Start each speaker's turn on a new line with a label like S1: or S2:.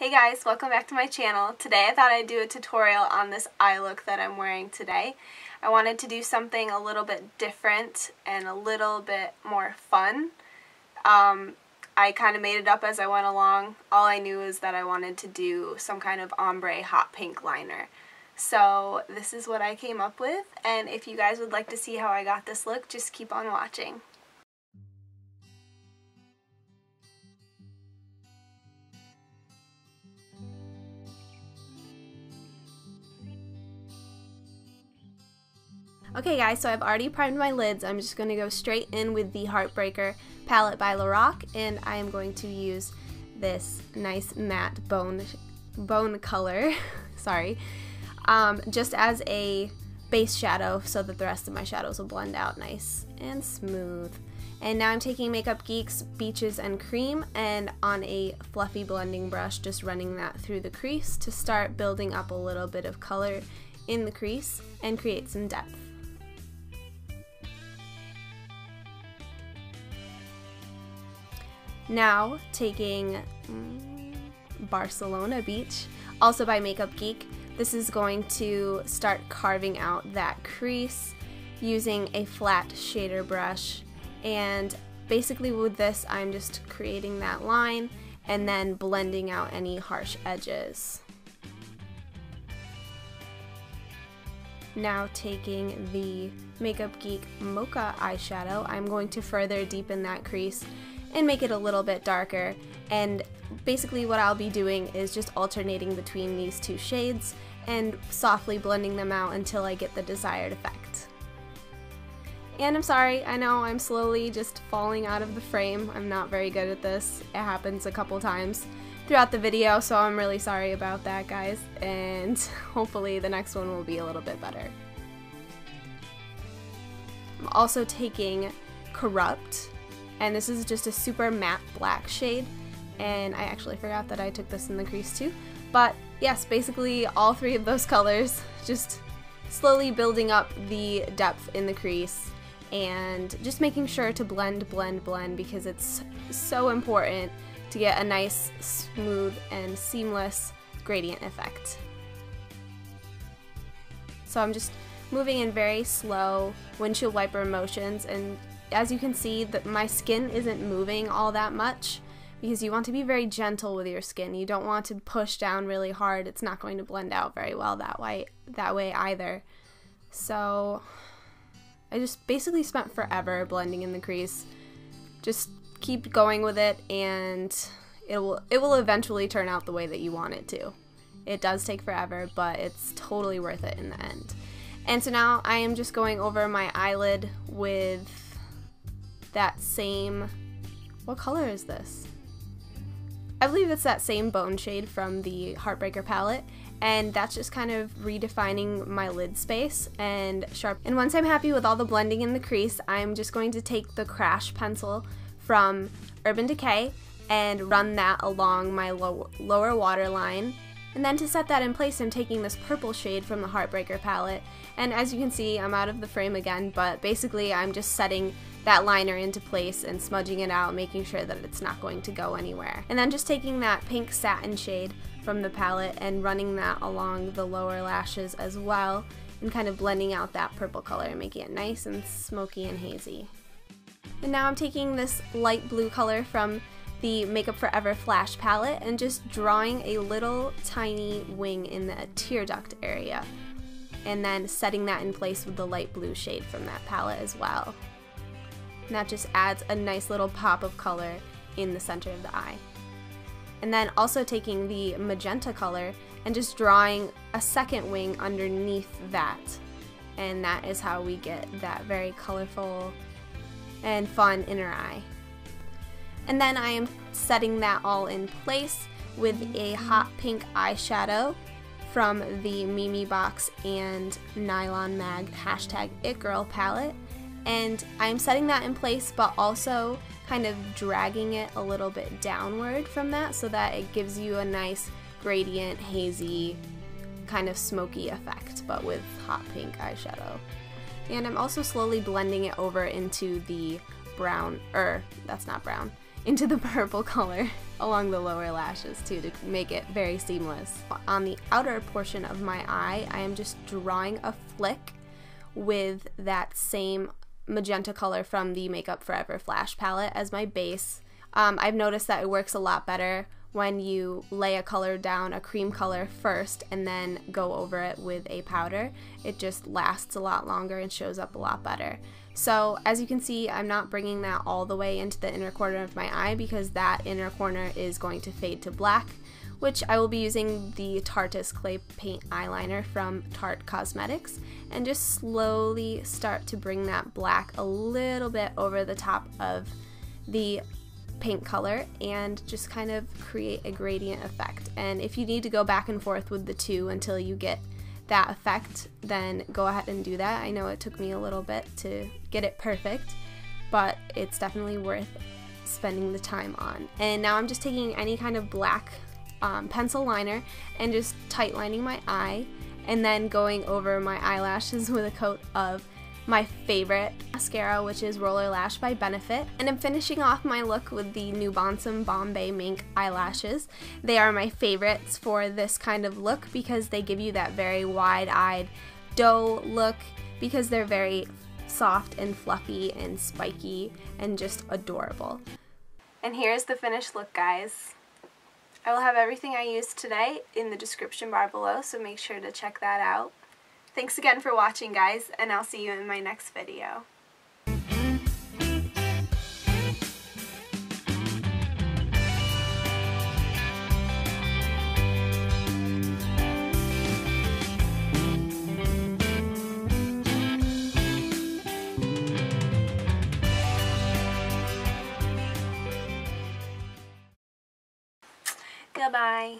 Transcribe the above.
S1: Hey guys, welcome back to my channel. Today I thought I'd do a tutorial on this eye look that I'm wearing today. I wanted to do something a little bit different and a little bit more fun. I kind of made it up as I went along. All I knew is that I wanted to do some kind of ombre hot pink liner. So this is what I came up with, and if you guys would like to see how I got this look, just keep on watching. Okay guys, so I've already primed my lids. I'm just going to go straight in with the Heartbreaker palette by Lorac, and I am going to use this nice matte bone color, sorry, just as a base shadow so that the rest of my shadows will blend out nice and smooth. And now I'm taking Makeup Geek's Beaches and Cream, and on a fluffy blending brush just running that through the crease to start building up a little bit of color in the crease and create some depth. Now taking Barcelona Beach, also by Makeup Geek, this is going to start carving out that crease using a flat shader brush, and basically with this I'm just creating that line and then blending out any harsh edges. Now taking the Makeup Geek Mocha eyeshadow, I'm going to further deepen that crease and make it a little bit darker, and basically what I'll be doing is just alternating between these two shades and softly blending them out until I get the desired effect. And I'm sorry, I know I'm slowly just falling out of the frame. I'm not very good at this. It happens a couple times throughout the video, so I'm really sorry about that, guys, and hopefully the next one will be a little bit better. I'm also taking Corrupt, and this is just a super matte black shade, and I actually forgot that I took this in the crease too. But yes, basically all three of those colors, just slowly building up the depth in the crease and just making sure to blend because it's so important to get a nice, smooth, and seamless gradient effect. So I'm just moving in very slow windshield wiper motions, and as you can see, that my skin isn't moving all that much because you want to be very gentle with your skin. You don't want to push down really hard. It's not going to blend out very well that way either. So I just basically spent forever blending in the crease. Just keep going with it, and it will eventually turn out the way that you want it to. It does take forever, but it's totally worth it in the end. And so now I am just going over my eyelid with that same, what color is this? I believe it's that same bone shade from the Heartbreaker palette, and that's just kind of redefining my lid space and sharp. And once I'm happy with all the blending in the crease, I'm just going to take the Crash pencil from Urban Decay and run that along my lower waterline. And then to set that in place, I'm taking this purple shade from the Heartbreaker palette, and as you can see, I'm out of the frame again, but basically I'm just setting that liner into place and smudging it out, making sure that it's not going to go anywhere. And then just taking that pink satin shade from the palette and running that along the lower lashes as well, and kind of blending out that purple color and making it nice and smoky and hazy. And now I'm taking this light blue color from the Makeup Forever Flash palette and just drawing a little tiny wing in the tear duct area, and then setting that in place with the light blue shade from that palette as well. And that just adds a nice little pop of color in the center of the eye. And then also taking the magenta color and just drawing a second wing underneath that, and that is how we get that very colorful and fun inner eye. And then I am setting that all in place with a hot pink eyeshadow from the Memebox and Nylon Mag #itgirlpalette. And I'm setting that in place, but also kind of dragging it a little bit downward from that so that it gives you a nice gradient, hazy, kind of smoky effect, but with hot pink eyeshadow. And I'm also slowly blending it over into the brown, that's not brown, into the purple color. along the lower lashes too to make it very seamless. On the outer portion of my eye, I am just drawing a flick with that same magenta color from the Makeup Forever Flash palette as my base. I've noticed that it works a lot better when you lay a color down, a cream color first, and then go over it with a powder. It just lasts a lot longer and shows up a lot better. So as you can see, I'm not bringing that all the way into the inner corner of my eye because that inner corner is going to fade to black, which I will be using the Tarteist Clay Paint Eyeliner from Tarte Cosmetics and just slowly start to bring that black a little bit over the top of the paint color and just kind of create a gradient effect. And if you need to go back and forth with the two until you get that effect, then go ahead and do that. I know it took me a little bit to get it perfect, but it's definitely worth spending the time on. And now I'm just taking any kind of black pencil liner and just tight lining my eye and then going over my eyelashes with a coat of my favorite mascara, which is Roller Lash by Benefit. And I'm finishing off my look with the Nubounsom Bombay Mink eyelashes. They are my favorites for this kind of look because they give you that very wide-eyed doe look because they're very soft and fluffy and spiky and just adorable. And here's the finished look, guys. I will have everything I used today in the description bar below, so make sure to check that out. Thanks again for watching, guys, and I'll see you in my next video. Goodbye.